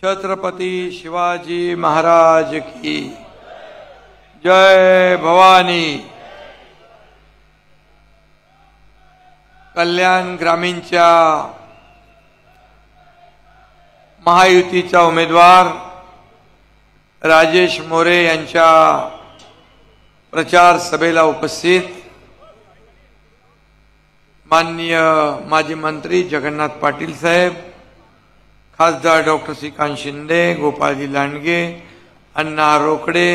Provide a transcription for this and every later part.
छत्रपति शिवाजी महाराज की जय भवानी। कल्याण ग्रामीणच्या महायुतीचा उमेदवार राजेश मोरे यांच्या प्रचार सभेला उपस्थित माननीय माजी मंत्री जगन्नाथ पाटील साहेब, खासदार डॉक्टर श्रीकांत शिंदे, गोपाळजी लांडगे, अण्णा रोकडे,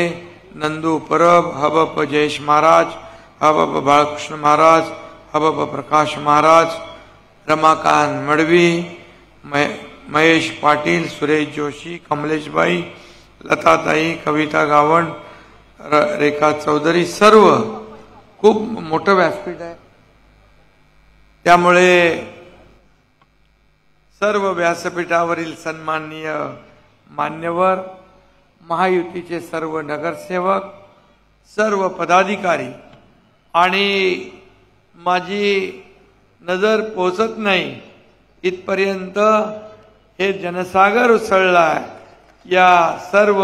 नंदू परब, हबप जयेश महाराज, हबप बाळकृष्ण महाराज, हबप प्रकाश महाराज, रमाकांत मडवी, महेश पाटील, सुरेश जोशी, कमलेशबाई, लताताई, कविता गावंड, रेखा चौधरी, सर्व खूप मोठं व्यासपीठ आहे। त्यामुळे सर्व व्यासपीठावरील सन्माननीय मान्यवर, महायुतीचे सर्व नगरसेवक, सर्व पदाधिकारी आणि माझी नजर पोहोचत नाही इथपर्यंत हे जनसागर उसळलाय, या सर्व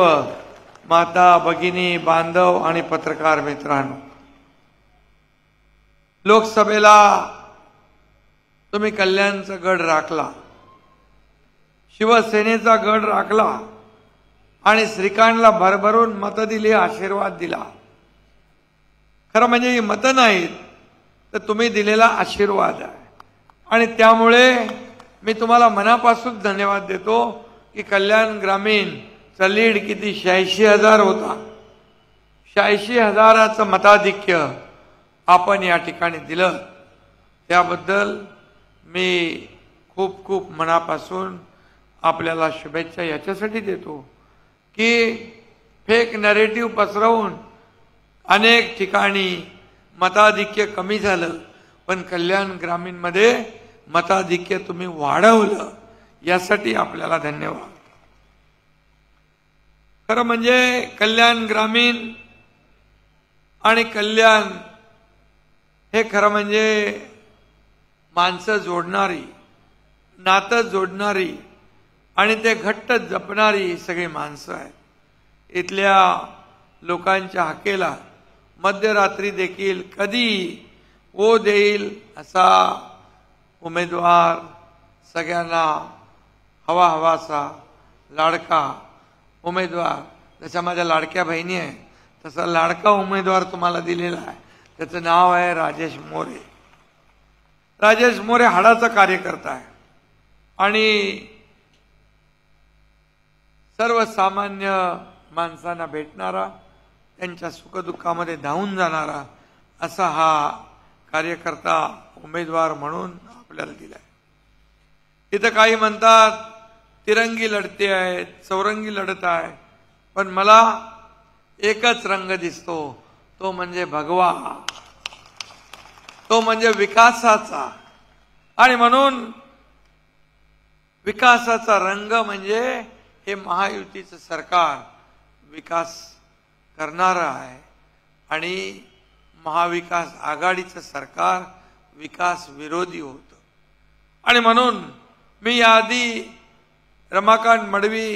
माता भगिनी, बांधव आणि पत्रकार मित्रांनो, लोकसभेला तुम्ही कल्याणचा गड राखला, शिवसेनेचा गड राखला आणि श्रीकांतला भरभरून मतं दिली, आशीर्वाद दिला। खरं म्हणजे ही मतं नाहीत तर तुम्ही दिलेला आशीर्वाद आहे आणि त्यामुळे मी तुम्हाला मनापासून धन्यवाद देतो की कल्याण ग्रामीणचा लीड किती 86,000 होता, 86,000चं मताधिक्य आपण या ठिकाणी दिलं, त्याबद्दल मी खूप खूप मनापासून आपल्याला शुभेच्छा याच्यासाठी देतो की फेक नॅरेटिव्ह पसरवून अनेक ठिकाणी मताधिक्य कमी झालं, पण कल्याण ग्रामीणमध्ये मताधिक्य तुम्ही वाढवलं, यासाठी आपल्याला धन्यवाद। खरं म्हणजे कल्याण ग्रामीण आणि कल्याण हे खरं म्हणजे माणसं जोडणारी, नातं जोडणारी आणि ते घट्ट जपणारी सगळी माणसं आहेत। इथल्या लोकांच्या हाकेला मध्यरात्री देखील कधी ओ देईल असा उमेदवार, सगळ्यांना हवा हवासा लाडका उमेदवार, जशा माझ्या लाडक्या बहिणी आहे तसा लाडका उमेदवार तुम्हाला दिलेला आहे, त्याचं नाव आहे राजेश मोरे। राजेश मोरे हाडाचा कार्यकर्ता आहे आणि सर्वसामान्य माणसांना भेटणारा, त्यांच्या सुखदुःखामध्ये धावून जाणारा असा हा कार्यकर्ता उमेदवार म्हणून आपल्याला दिलाय। इथं काही म्हणतात तिरंगी लढते आहेत, चौरंगी लढत आहे, पण मला एकच रंग दिसतो, तो म्हणजे भगवा, तो म्हणजे विकासाचा। आणि म्हणून विकासाचा रंग म्हणजे हे महायुतीचं सरकार विकास करणारं आहे आणि महाविकास आघाडीचं सरकार विकास विरोधी होतं। आणि म्हणून मी याआधी रमाकांत मडवी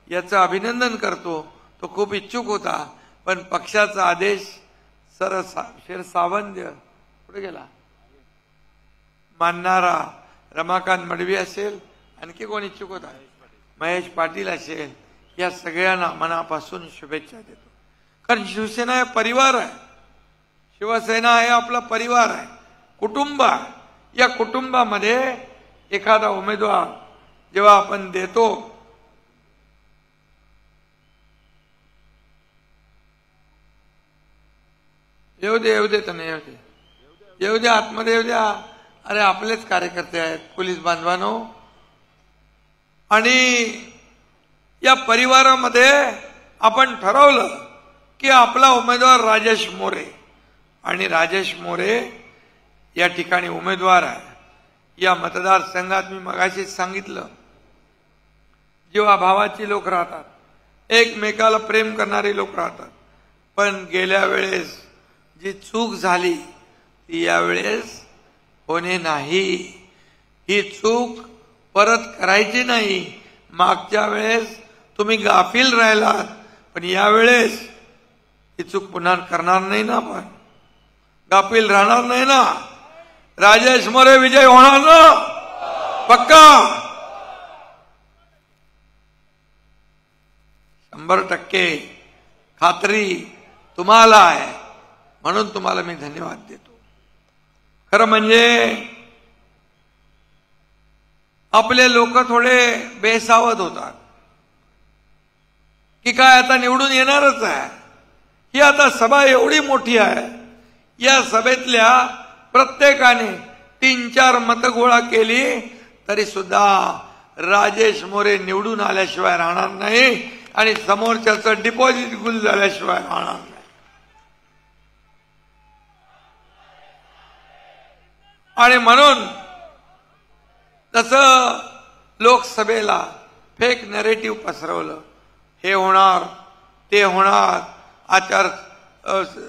याचं अभिनंदन करतो, तो खूप इच्छुक होता, पण पक्षाचा आदेश शिरसावंत कुठे गेला मानणारा रमाकांत मडवी असेल, आणखी कोण इच्छुक होता, महेश पाटील असेल, या सगळ्यांना मनापासून शुभेच्छा देतो। कारण शिवसेना हे परिवार आहे, शिवसेना हे आपला परिवार आहे, कुटुंब आहे। या कुटुंबामध्ये एखादा उमेदवार जेव्हा आपण देतो, येऊ दे तर नाही येऊ दे आतमध्ये येऊ द्या, अरे आपलेच कार्यकर्ते आहेत, पोलीस बांधवांनो। आणि या परिवारामध्ये आपण ठरवलं की आपला उमेदवार राजेश मोरे, आणि राजेश मोरे या ठिकाणी उमेदवार आहे। या मतदारसंघात मी मगाशीच सांगितलं, जीवाभावाची लोक राहतात, एकमेकाला प्रेम करणारी लोक राहतात, पण गेल्या वेळेस जी चूक झाली ती यावेळेस होणे नाही। ही चूक परत करायची नाही मागच्या वेळेस तुम्ही गाफील राहिलात, पण यावेळेस ही चूक पुन्हा करणार नाही ना, आपण गाफील राहणार नाही ना. राजेश मोरे विजय होणार ना, पक्का 100% खात्री तुम्हाला आहे. म्हणून तुम्हाला मी धन्यवाद देतो. खरं म्हणजे आपले लोक थोडे बेसावध होतात की काय आता निवडून येणारच आहे. ही आता सभा एवढी मोठी आहे, या सभेतल्या प्रत्येकाने 3-4 मतं गोळा केली तरी सुद्धा राजेश मोरे निवडून आल्याशिवाय राहणार नाही आणि समोरच्याचं डिपॉझिट गुल झाल्याशिवाय राहणार नाही. आणि म्हणून तसं लोकसभेला फेक नरेटिव्ह पसरवलं, हे होणार ते होणार,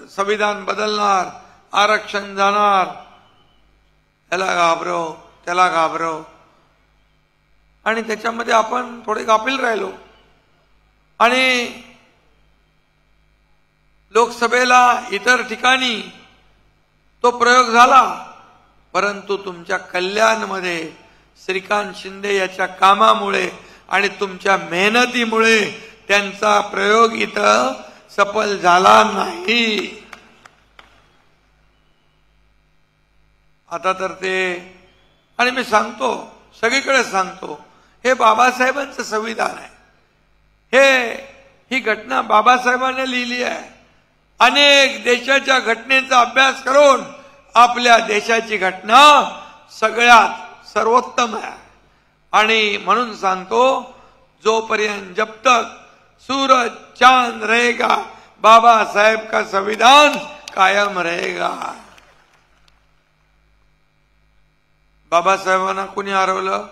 संविधान बदलणार, आरक्षण जाणार, त्याला घाबरव त्याला घाबरव, आणि त्याच्यामध्ये आपण थोडे गाफील राहिलो. आणि लोकसभेला इतर ठिकाणी तो प्रयोग झाला, परंतु तुमच्या कल्याणमध्ये श्रीकांत शिंदे याच्या कामामुळे आणि तुमच्या मेहनतीमुळे त्यांचा प्रयोग इथं सफल झाला नाही. आता तर ते, आणि मी सांगतो, सगळीकडे सांगतो, हे बाबासाहेबांचं संविधान आहे. ही घटना बाबासाहेबांनी लिहिली आहे. अनेक देशाच्या घटनेचा अभ्यास करून आपल्या देशाची घटना सगळ्यात सर्वोत्तम आहे. आणि म्हणून सांगतो, जोपर्यंत जब तक सूरज चांद रहेगा बाबा साहेब का संविधान कायम रहेगा. बाबासाहेबांना कोणी हरवलं?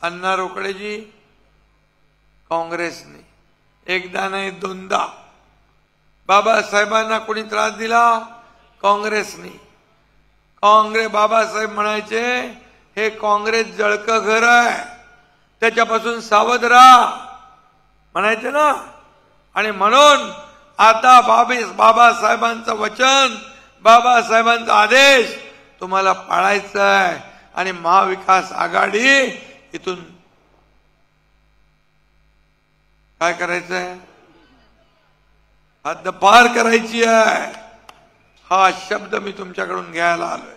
अण्णा रोकडेजी, काँग्रेसने. एकदा नाही दोनदा. बाबासाहेबांना कोणी त्रास दिला? काँग्रेसने. बाबासाहेब म्हणायचे, हे काँग्रेस जळकं घर आहे, त्याच्यापासून सावध राहा म्हणायचे ना. आणि म्हणून आता बाबासाहेबांचं वचन, बाबासाहेबांचा आदेश तुम्हाला पाळायचा आहे. आणि महाविकास आघाडी इथून काय करायचंय? हद्दपार करायची आहे. हा शब्द मी तुमच्याकडून घ्यायला आलोय.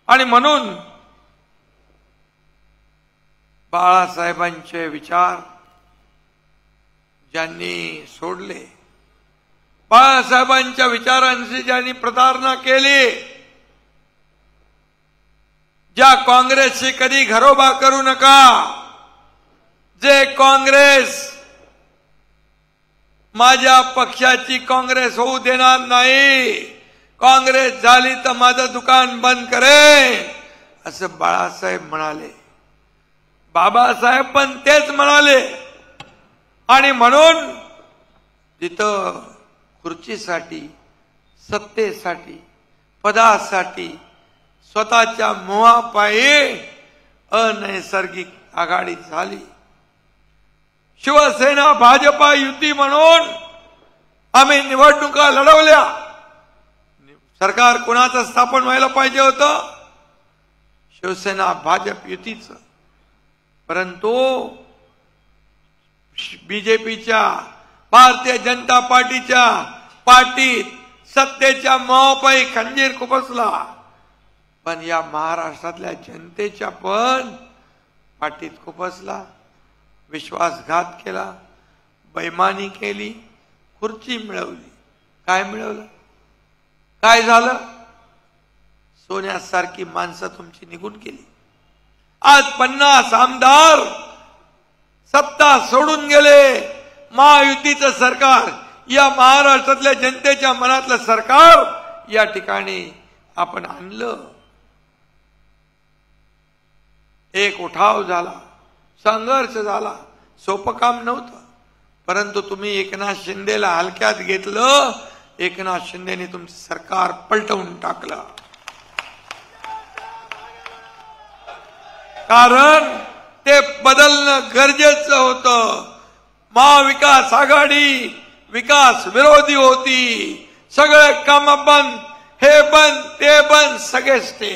आणि म्हणून बाळासाहेबांचे विचार ज्यांनी सोडले, बाळासाहेबांच्या विचारांशी ज्यांनी प्रतारणा केली, ज्या काँग्रेसशी कधी घरोबा करू नका, जे काँग्रेस माझ्या पक्षाची काँग्रेस होऊ देणार नाही, काँग्रेस झाली तर माझं दुकान बंद करेन, असं बाळासाहेब म्हणाले. बाबासाहेब पण तेच म्हणाले. आणि म्हणून जिथं खुर्चीसाठी, सत्तेसाठी, पदासाठी स्वतःच्या मोहापायी अनैसर्गिक आघाडी झाली. शिवसेना भाजपा युती म्हणून आम्ही निवडणुका लढवल्या. सरकार कोणाचं स्थापन व्हायला पाहिजे होतं? शिवसेना भाजप युतीचं. परंतु बीजेपीच्या, भारतीय जनता पार्टीच्या पार्टीत सत्तेच्या मोहापायी खंजीर खुपसला. पण या महाराष्ट्रातल्या जनतेच्या पण पाठीत खुपसला, विश्वासघात केला, बेईमानी केली, खुर्ची मिळवली. काय मिळवलं? काय झालं? सोन्यासारखी माणसं तुमची निघून गेली. आज 50 आमदार सत्ता सोडून गेले. महायुतीचं सरकार, या महाराष्ट्रातल्या जनतेच्या मनातलं सरकार या ठिकाणी आपण आणलं. एक उठाव झाला, संघर्ष झाला, सोपं काम नव्हतं. परंतु तुम्ही एकनाथ शिंदेला हलक्यात घेतलं. एकनाथ शिंदेने तुमचं सरकार पलटवून टाकलं. कारण ते बदलणं गरजेचं होतं. महाविकास आघाडी विकास विरोधी होती. सगळे काम बंद, हे बंद ते बंद, सगळेच ते.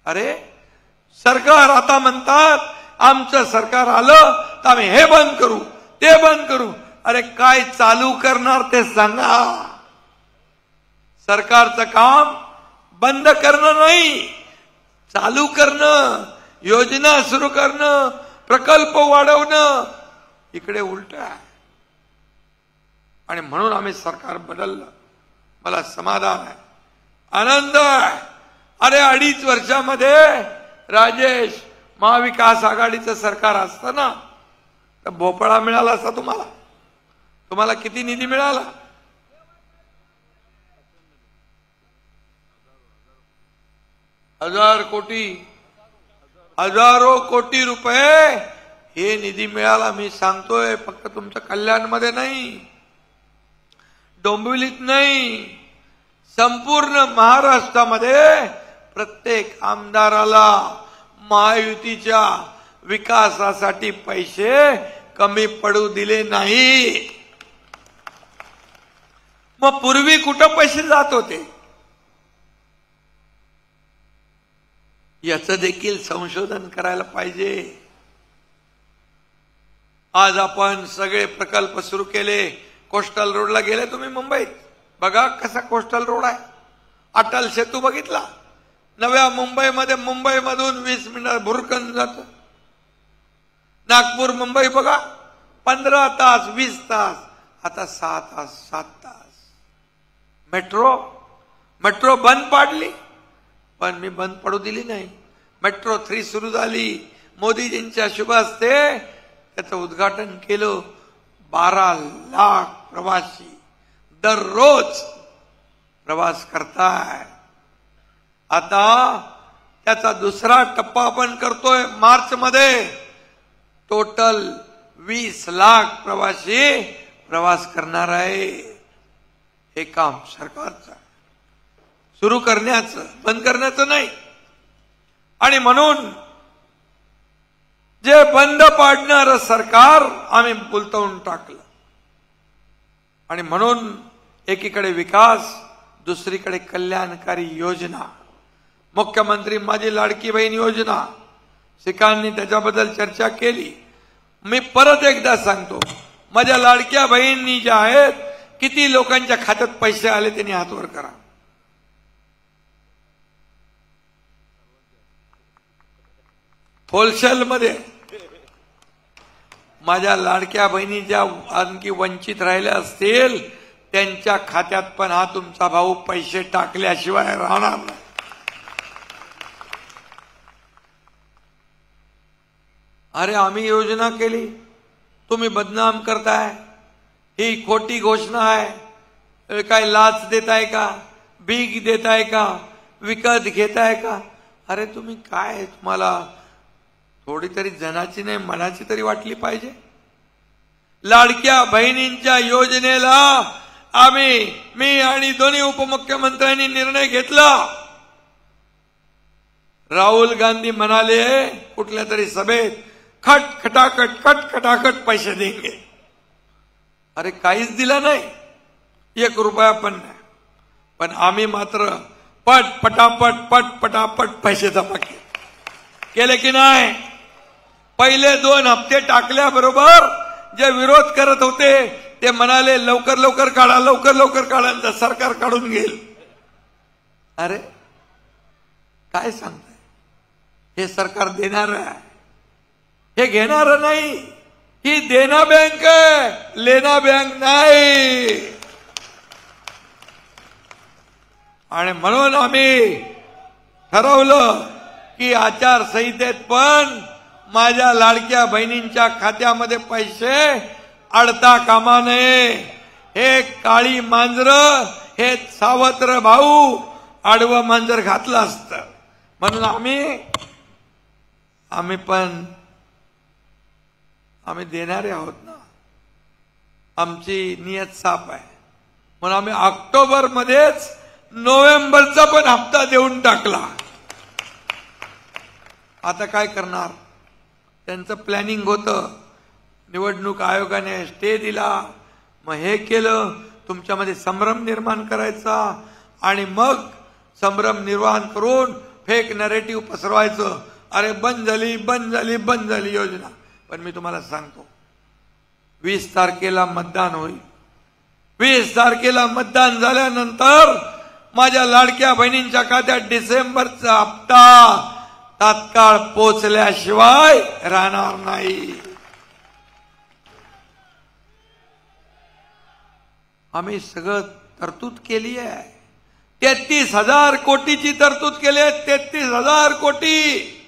अरे सरकार आता म्हणतात आमचं सरकार आलं तर आम्ही हे बंद करू ते बंद करू. अरे काय चालू करणार ते सांगा. सरकारचं काम बंद करणं नाही, चालू करणं, योजना सुरू करणं, प्रकल्प वाढवणं. इकडे उलट आहे. आणि म्हणून आम्ही सरकार बदललं. मला समाधान आहे, आनंद आहे. अरे 2.5 वर्षामध्ये राजेश महाविकास आघाडीचं सरकार असतं ना तर भोपळा मिळाला असता तुम्हाला. तुम्हाला किती निधी मिळाला? हजारो कोटी रुपये हे निधी मिळाला. मी सांगतोय फक्त तुमच्या कल्याणमध्ये नाही, डोंबिवलीत नाही, संपूर्ण महाराष्ट्रामध्ये प्रत्येक आमदाराला महायुतीच्या विकासासाठी पैसे कमी पडू दिले नाही. मग पूर्वी कुठं पैसे जात होते याचं देखील संशोधन करायला पाहिजे. आज आपण सगळे प्रकल्प सुरू केले. कोस्टल रोडला गेले तुम्ही मुंबईत, बघा कसा कोस्टल रोड आहे. अटल सेतू बघितला. नव्या मुंबईमध्ये मुंबईमधून 20 मिनिटात भुरकन जात. नागपूर मुंबई बघा 15 तास 20 तास, आता 6 तास 7 तास. मेट्रो बंद पाडली, पण मी बंद पडू दिली नाही. मेट्रो 3 सुरू झाली. मोदीजींच्या शुभ हस्ते त्याचं उद्घाटन केलं. 12 लाख प्रवासी दररोज प्रवास करताय. आता त्याचा दुसरा टप्पा आपण करतोय मार्च मध्ये. टोटल 20 लाख प्रवासी प्रवास करणार आहे. हे काम सरकारचं सुरू करण्याचं, बंद करण्याचं नाही. आणि म्हणून जे बंद पाडणारं सरकार आम्ही बोलतवून टाकलं. आणि म्हणून एकीकडे विकास, दुसरीकडे कल्याणकारी योजना. मुख्यमंत्री माझी लाडकी बहीण योजना, शिकांनी त्याच्याबद्दल चर्चा केली. मी परत एकदा सांगतो, माझ्या लाडक्या बहिणी ज्या आहेत, किती लोकांच्या खात्यात पैसे आले त्यांनी हातवर करा. होलसेल मध्ये माझ्या लाडक्या बहिणी ज्या आणखी वंचित राहिल्या असतील त्यांच्या खात्यात पण हा तुमचा भाऊ पैसे टाकल्याशिवाय राहणार नाही. अरे आम्ही योजना केली, तुम्ही बदनाम करताय, ही खोटी घोषणा आहे, काय लाच देताय का, भीक देताय का, विकत घेताय का. अरे तुम्ही काय, तुम्हाला थोडी तरी जनाची नाही मनाची तरी वाटली पाहिजे. लाडक्या बहिणींच्या योजनेला मी आणि दोन्ही उपमुख्यमंत्र्यांनी निर्णय घेतला. राहुल गांधी म्हणाले कुठल्या तरी सभेत खटाखट पैसे देंगे. अरे काहीच दिला नाही, 1 रुपया पण नाही. पण आम्ही मात्र पटापट पैसे जमा केले की नाही. पहिले 2 हप्ते टाकल्याबरोबर जे विरोध करत होते ते म्हणाले लवकर काढा, सरकार काढून घेईल. अरे काय सांगताय, हे सरकार देणार आहे, हे घेणार नाही. ही देना बँक आहे, लेना बँक नाही. आणि म्हणून आम्ही ठरवलं की आचारसंहितेत पण माझ्या लाडक्या बहिणींच्या खात्यामध्ये पैसे अडता कामा नये. हे काळी मांजर, हे सावत्र भाऊ आडवं मांजर घातलं असतं. म्हणून आम्ही देणारे आहोत ना. आमची नियत साफ आहे. म्हणून आम्ही ऑक्टोबर मध्येच नोव्हेंबरचा पण हप्ता देऊन टाकला. आता काय करणार, त्यांचं प्लॅनिंग होतं. निवडणूक आयोगाने स्टे दिला, मग हे केलं, तुमच्यामध्ये संभ्रम निर्माण करायचा आणि मग संभ्रम निर्माण करून फेक नरेटिव्ह पसरवायचं. अरे बंद झाली बंद झाली बंद झाली योजना. पण मी तुम्हाला सांगतो 20 तारखेला मतदान होईल. 20 तारखेला मतदान झाल्यानंतर माझ्या लाडक्या बहिणींच्या खात्यात डिसेंबरचा हप्ता तात्काळ पोचल्याशिवाय राहणार नाही. आम्ही सगळं तरतूद केली आहे. 33,000 कोटीची तरतूद केली आहे. 33,000 कोटी.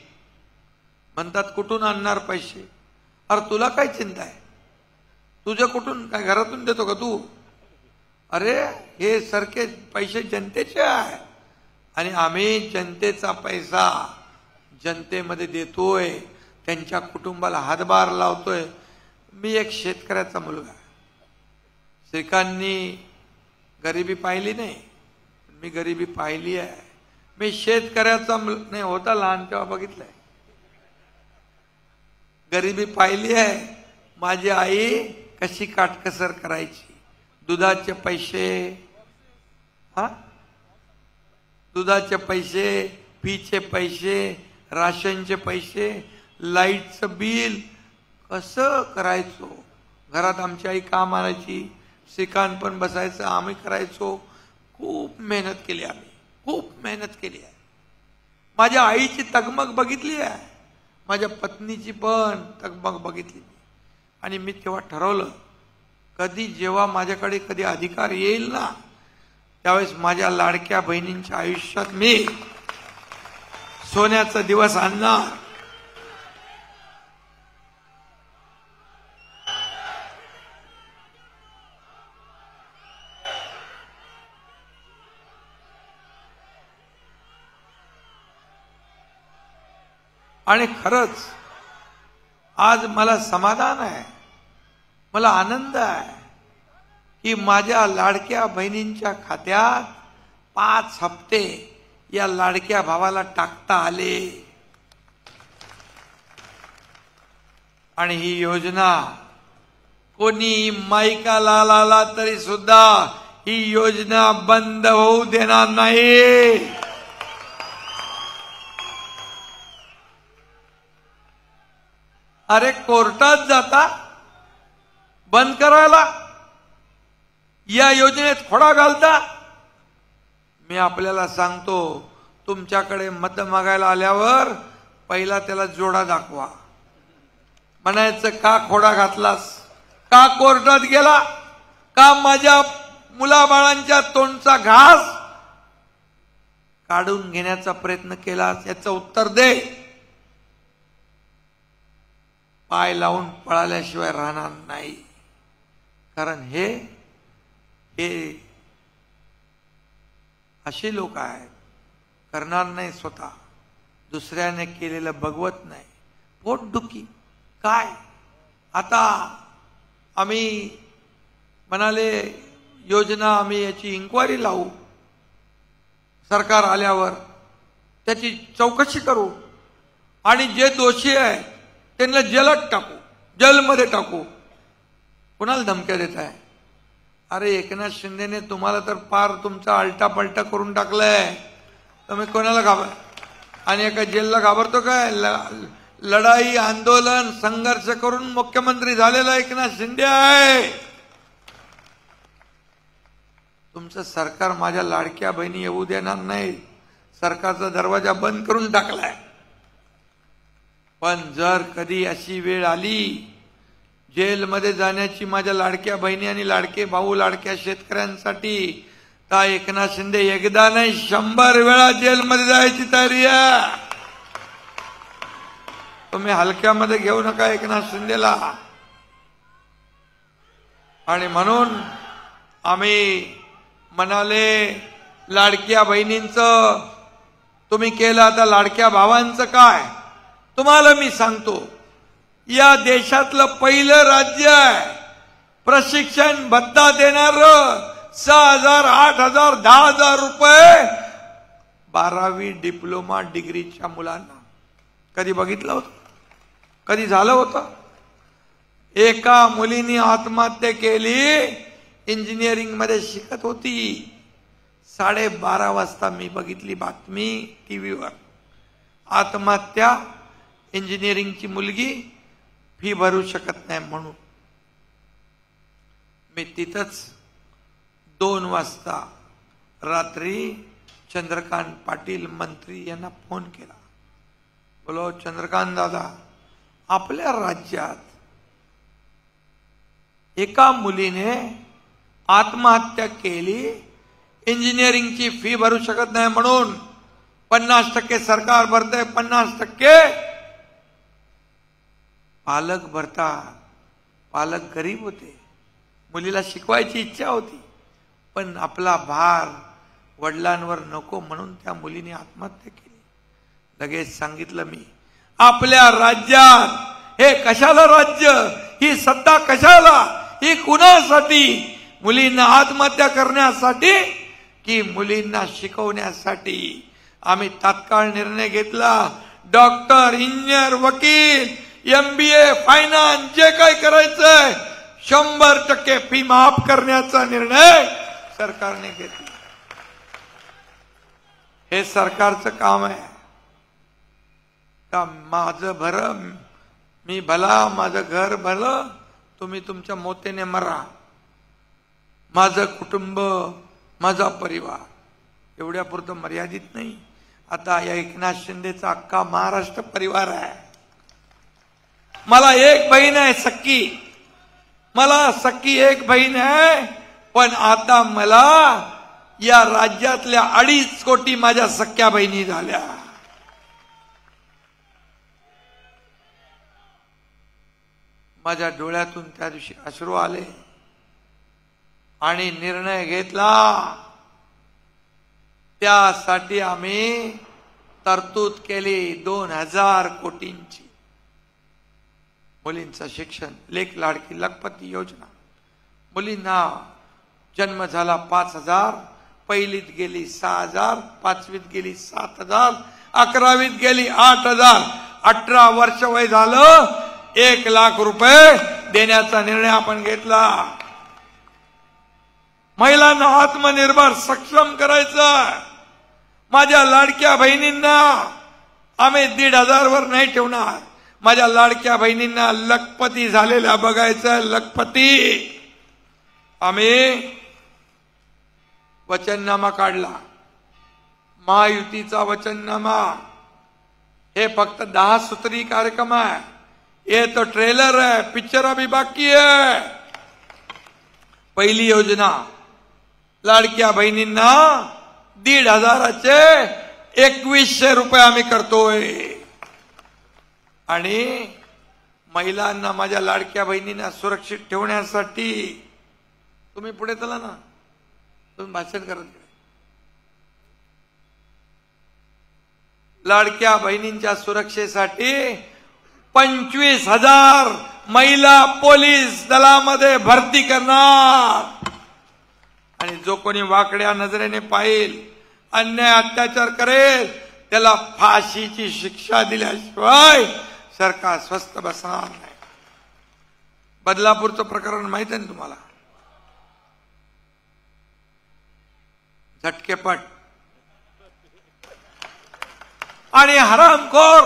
म्हणतात कुठून आणणार पैसे? अरे तुला काय चिंता आहे? तुझ्या कुठून काय घरातून देतो का तू? अरे हे सरके पैसे जनतेचे आहे आणि आम्ही जनतेचा पैसा जनतेमध्ये देतोय, त्यांच्या कुटुंबाला हातभार लावतोय. मी एक शेतकऱ्याचा मुलगा. श्रीकांतनी गरिबी पाहिली नाही, मी गरिबी पाहिली आहे. मी शेतकऱ्याचा नाही होता लहान तेव्हा बघितलंय. गरिबी पाहिली आहे. माझी आई कशी काटकसर करायची. दुधाचे पैसे, दुधाचे पैसे, फीचे पैसे, राशनचे पैसे, लाईटचं बिल कसं करायचो. घरात आमची आई काम आणायची, श्रीकांत पण बसायचं, आम्ही करायचो. खूप मेहनत केली आम्ही, खूप मेहनत केली आहे. माझ्या आईची तगमग बघितली आहे, माझ्या पत्नीची पण तगमग बघितली. आणि मी तेव्हा ठरवलं कधी जेव्हा माझ्याकडे कधी अधिकार येईल ना त्यावेळेस माझ्या लाडक्या बहिणींच्या आयुष्यात मी सोन्याचा दिवस आणणार. आणि खरंच आज मला समाधान आहे, मला आनंद आहे की माझ्या लाडक्या बहिणींच्या खात्यात 5 हप्ते या लाडक्या भावाला टाकता आले. आणि ही योजना कोणी माईकाला लाला तरी सुद्धा ही योजना बंद होऊ देणार नाही. अरे कोर्टात जाता बंद करायला, या योजनेत खोडा घालता. मी आपल्याला सांगतो, तुमच्याकडे मत मागायला आल्यावर पहिला त्याला जोडा दाखवा. म्हणायचं का खोडा घातलास, का कोर्टात गेला, का माझ्या मुलाबाळांच्या तोंडचा घास काढून घेण्याचा प्रयत्न केलास, याचं उत्तर दे. पाय लावून पळाल्याशिवाय राहणार नाही. कारण हे असे लोक आहेत, करणार नाही स्वतः, दुसऱ्याने केलेलं बघवत नाही. पोटदुखी काय. आता आम्ही म्हणाले योजना आम्ही याची इन्क्वायरी लावू, सरकार आल्यावर त्याची चौकशी करू आणि जे दोषी आहे त्यांना जेलात टाकू, जेलमध्ये टाकू. कुणाला धमक्या देत आहे? अरे एकनाथ शिंदेने तुम्हाला तर पार तुमचा आलटा पलटा करून टाकलाय. तुम्ही कोणाला घाबर आणि एका जेलला घाबरतो काय? लढाई आंदोलन संघर्ष करून मुख्यमंत्री झालेला एकनाथ शिंदे आहे. तुमचं सरकार माझ्या लाडक्या बहिणी येऊ देणार नाही. सरकारचा दरवाजा बंद करून टाकलाय. पण जर कधी अशी वेळ आली जेलमध्ये जाण्याची माझ्या लाडक्या बहिणी आणि लाडके भाऊ लाडक्या शेतकऱ्यांसाठी, तर एकनाथ शिंदे एकदा नाही 100 वेळा जेलमध्ये जायची तयारी आहे. तुम्ही हलक्यामध्ये घेऊ नका एकनाथ शिंदेला. आणि म्हणून आम्ही म्हणाले लाडक्या बहिणींचं तुम्ही केलं, आता लाडक्या भावांचं काय? तुम्हाला मी सांगतो, या देशातलं पहिलं राज्य आहे प्रशिक्षण भत्ता देणार. 6,000, 8,000, 10,000 रुपये 12वी डिप्लोमा डिग्रीच्या मुलांना. कधी बघितलं होतं? कधी झालं होतं? एका मुलीने आत्महत्या केली, इंजिनिअरिंग मध्ये शिकत होती. 12:30 वाजता मी बघितली बातमी टीव्हीवर. आत्महत्या, इंजिनिअरिंगची मुलगी, फी भरू शकत नाही म्हणून. मी तिथंच 2 वाजता रात्री चंद्रकांत पाटील मंत्री यांना फोन केला. बोलो चंद्रकांत दादा, आपल्या राज्यात एका मुलीने आत्महत्या केली, इंजिनिअरिंगची फी भरू शकत नाही म्हणून 50% सरकार भरते, 50% पालक भरतात. पालक गरीब होते, मुलीला शिकवायची इच्छा होती, पण आपला भार वडिलांवर नको म्हणून त्या मुलीने आत्महत्या केली. लगेच सांगितलं मी, आपल्या राज्यात हे कशाला राज्य, ही सत्ता कशाला, ही कुणासाठी? मुलींना आत्महत्या करण्यासाठी की मुलींना शिकवण्यासाठी? आम्ही तात्काळ निर्णय घेतला. डॉक्टर, इंजिनियर, वकील, MBA, फायनान्स, जे काही करायचंय 100% फी माफ करण्याचा निर्णय सरकारने घेतला. हे सरकारचं काम आहे का माझं भरं मी भला, माझं घर भलं, तुम्ही तुमच्या मोतेने मरा, माझं कुटुंब, माझा परिवार एवढ्यापुरतं मर्यादित नाही. आता या एकनाथ शिंदेचा अख्खा महाराष्ट्र परिवार आहे. मला एक बहीण आहे सख्खी, मला सख्खी एक बहीण आहे, पण आता मला या राज्यातल्या 2.5 कोटी माझ्या सख्ख्या बहिणी झाल्या. माझ्या डोळ्यातून त्या दिवशी अश्रू आले आणि निर्णय घेतला. त्यासाठी आम्ही तरतूद केली 2000 कोटींची. मुलींचं शिक्षण, लेक लाडकी लखपती योजना, मुलींना जन्म झाला 5000, पहिलीत गेली 6000, 5वीत गेली 7000, 11वीत गेली 8000, 18 वर्ष वय झालं 1 लाख रुपये देण्याचा निर्णय आपण घेतला. महिलांना आत्मनिर्भर सक्षम करायचं. माझ्या लाडक्या बहिणींना आम्ही 1,500 वर नाही ठेवणार. माझ्या लाडक्या बहिणींना लखपती झालेल्या बघायचं. लखपती आम्ही वचननामा काढला, महायुतीचा वचननामा. हे फक्त 10 सूत्री कार्यक्रम आहे, ये तो ट्रेलर है, पिक्चर अभी बाकी है. पहिली योजना, लाडक्या बहिणींना 1,500चे 2100 रुपये आम्ही करतोय. आणि महिलांना, माझ्या लाडक्या बहिणींना सुरक्षित ठेवण्यासाठी तुम्ही पुढे चला ना, तुम्ही भाषण करत. लाडक्या बहिणींच्या सुरक्षेसाठी 25,000 महिला पोलीस दलामध्ये भरती करणार. आणि जो कोणी वाकड्या नजरेने पाहिल, अन्याय अत्याचार करेल, त्याला फाशीची शिक्षा दिल्याशिवाय सरकार स्वस्थ बसणार नाही. बदलापूरचं प्रकरण माहित आहे ना तुम्हाला? झटकेपट आणि हरामखोर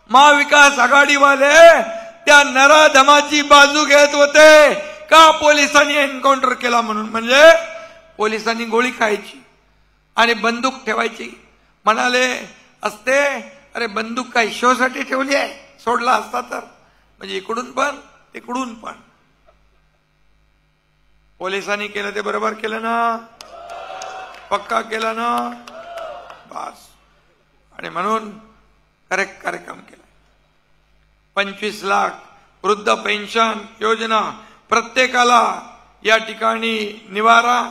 महाविकास आघाडीवाले त्या नराधमाची बाजू घेत होते. का? पोलिसांनी एन्काउंटर केला म्हणून. म्हणजे पोलिसांनी गोळी खायची आणि बंदूक ठेवायची. म्हणाले असते, अरे बंदूक काय शोसाठी ठेवली आहे, सोडला असता तर. म्हणजे इकडून पण तिकडून पण. पोलिसांनी केलं ते बरोबर केलं ना, पक्का केला ना, बस. आणि म्हणून करेक्ट कार्यक्रम केला. 25 लाख वृद्ध पेन्शन योजना, प्रत्येकाला या ठिकाणी निवारा.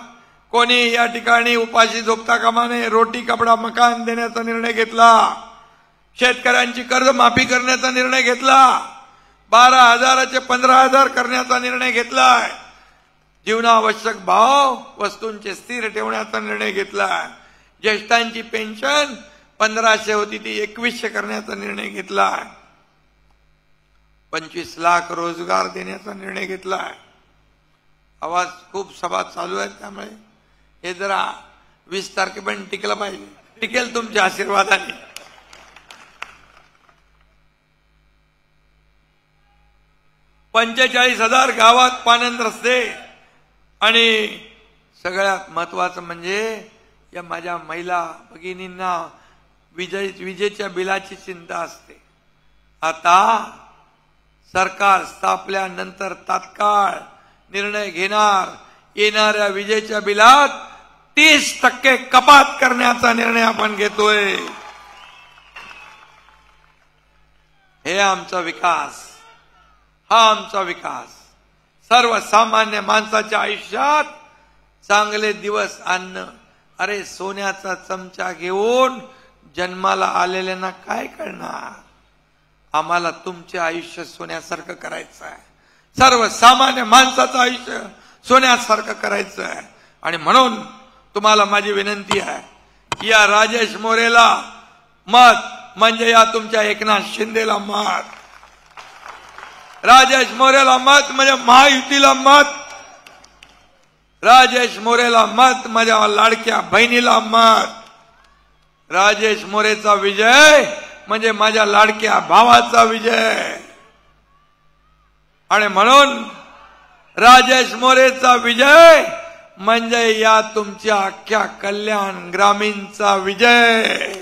कोणी या ठिकाणी उपाशी झोपता कामा नये. रोटी कपडा मकान देण्याचा निर्णय घेतला. शेतकऱ्यांची कर्जमाफी करण्याचा निर्णय घेतला. 12,000चे 15,000 करण्याचा निर्णय घेतलाय. जीवनावश्यक भाव वस्तूंचे स्थिर ठेवण्याचा निर्णय घेतलाय. ज्येष्ठांची पेन्शन 1500 होती ती 2100 करण्याचा निर्णय घेतलाय. 25 लाख रोजगार देण्याचा निर्णय घेतला आहे. आवाज खूप सभा चालू आहे, त्यामुळे हे जरा 20 तारखेपर्यंत टिकलं पाहिजे. टिकेल तुमच्या आशीर्वादाने. 45,000 गावात पाणंद रस्ते आणि सगळ्यात महत्वाचं म्हणजे या माझ्या महिला भगिनींना विजेच्या बिलाची चिंता असते. आता सरकार स्थापल्यानंतर तात्काळ निर्णय घेणार. येणाऱ्या विजेच्या बिलात 30% कपात करण्याचा निर्णय आपण घेतोय. हे आमचा विकास, हा आमचा विकास. सर्वसामान्य माणसाच्या आयुष्यात चांगले दिवस आणणं. अरे सोन्याचा चमचा घेऊन जन्माला आलेल्यांना काय कळणार? आम्हाला तुमचे आयुष्य सोन्यासारखं करायचं आहे. सर्वसामान्य माणसाचं आयुष्य सोन्यासारखं करायचं आहे. आणि म्हणून तुम्हाला माझी विनंती आहे, या राजेश मोरेला मत म्हणजे या तुमच्या एकनाथ शिंदेला मत. राजेश मोरेला मत म्हणजे महायुतीला मत. राजेश मोरेला मत माझ्या लाडक्या बहिणीला मत. राजेश मोरेचा विजय म्हणजे माझ्या लाडक्या भावाचा विजय. आणि म्हणून राजेश मोरेचा विजय म्हणजे या तुमच्या अख्ख्या कल्याण ग्रामीणचा विजय.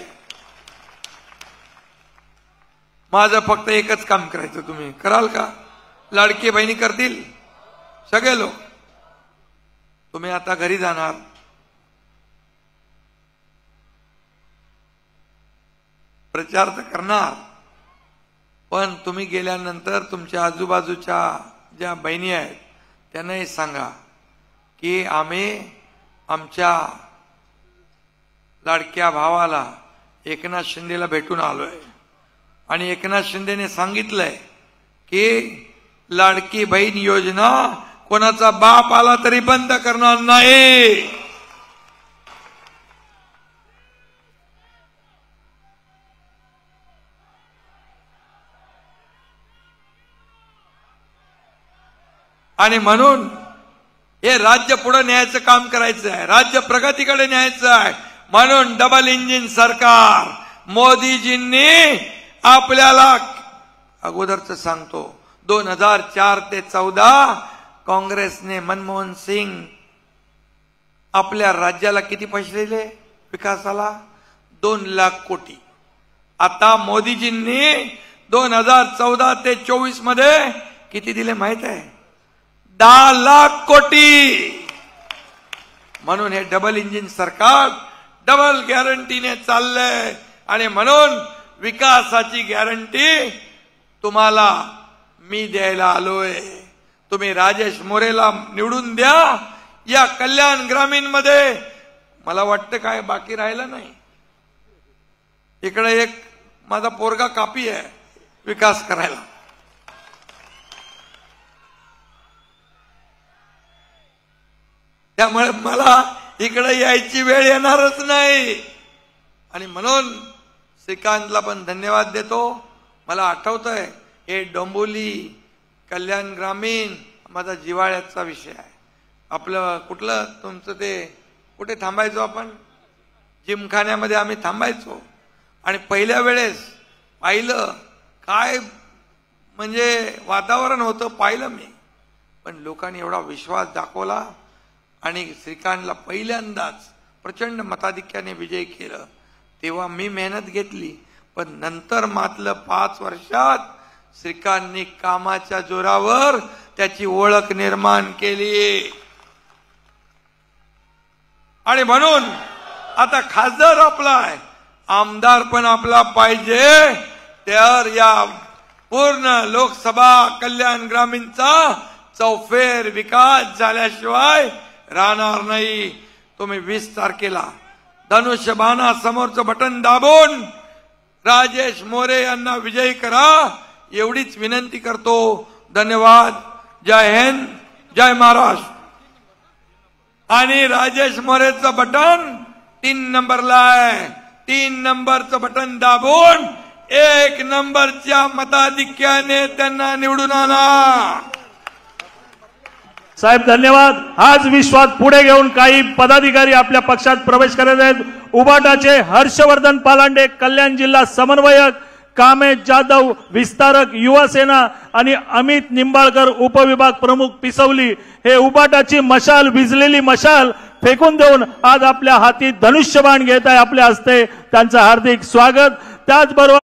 माझं फक्त एकच काम करायचं. तुम्ही कराल का? लाडकी बहिणी करतील सगळे लोक. तुम्ही आता घरी जाणार, प्रचार तर करणार, पण तुम्ही गेल्यानंतर तुमच्या आजूबाजूच्या ज्या बहिणी आहेत त्यांनाही सांगा की आम्ही आमच्या लाडक्या भावाला एकनाथ शिंदेला भेटून आलोय. आणि एकनाथ शिंदेने सांगितलंय की लाडकी बहीण योजना कोणाचा बाप आला तरी बंद करणार नाही. आणि म्हणून हे राज्य पुढे न्यायचं काम करायचं आहे. राज्य प्रगतीकडे न्यायचं आहे. म्हणून डबल इंजिन सरकार मोदीजींनी आपल्याला अगोदरच सांगतो 2004 ते 14 काँग्रेसने मनमोहन सिंग आपल्या राज्याला किती पैसे दिले विकासाला? 2 लाख कोटी. आता मोदीजींनी 2014 ते 24 मध्ये किती दिले माहित आहे? 10 लाख कोटी. म्हणून हे डबल इंजिन सरकार डबल गॅरंटीने चाललंय. आणि म्हणून विकासाची गॅरंटी तुम्हाला मी द्यायला आलोय. तुम्ही राजेश मोरेला निवडून द्या. या कल्याण ग्रामीण मध्ये मला वाटतं काय बाकी राहिलं नाही. इकडे एक माझा पोरगा कापी आहे विकास करायला. त्यामुळे मला इकडे यायची वेळ येणारच नाही. आणि म्हणून श्रीकांतला पण धन्यवाद देतो. मला आठवतंय हे डोंबिवली कल्याण ग्रामीण माझा जिव्हाळ्याचा विषय आहे. आपलं कुठलं तुमचं ते कुठे थांबायचो आपण? जिमखान्यामध्ये आम्ही थांबायचो. आणि पहिल्या वेळेस पाहिलं काय म्हणजे वातावरण होतं पाहिलं मी. पण लोकांनी एवढा विश्वास दाखवला आणि श्रीकांतला पहिल्यांदाच प्रचंड मताधिक्याने विजय केलं. तेव्हा मी मेहनत घेतली. पण नंतर मातलं 5 वर्षात श्रीकांतनी कामाच्या जोरावर त्याची ओळख निर्माण केली. आणि म्हणून आता खासदार आपला आहे, आमदार पण आपला पाहिजे. तर या पूर्ण लोकसभा कल्याण ग्रामीणचा चौफेर विकास झाल्याशिवाय राहणार नाही. तुम्ही 20 तारखेला धनुष्यबाणा समोरचं बटन दाबून राजेश मोरे यांना विजयी करा एवढीच विनंती करतो. धन्यवाद. जय हिंद, जय महाराष्ट्र. आणि राजेश मोरेचं बटन 3 नंबरला आहे. 3 नंबरचं बटन दाबून 1 नंबरच्या मताधिक्याने त्यांना निवडून आणा। साहेब धन्यवाद। हाच विश्वास पुढे घेऊन काही पदाधिकारी आपल्या पक्षात प्रवेश करत आहेत। उबाटाचे हर्षवर्धन पालांडे कल्याण जिल्हा समन्वयक, कामेश जाधव विस्तारक युवा सेना आणि अमित निंबाळकर उपविभाग प्रमुख पिसवली हे उबाटाची मशाल, विजलेली मशाल फेकून देऊन आज आपल्या हाती धनुष्यबाण घेत आहे। आपल्या हस्ते त्यांचं हार्दिक स्वागत। त्याचबरोबर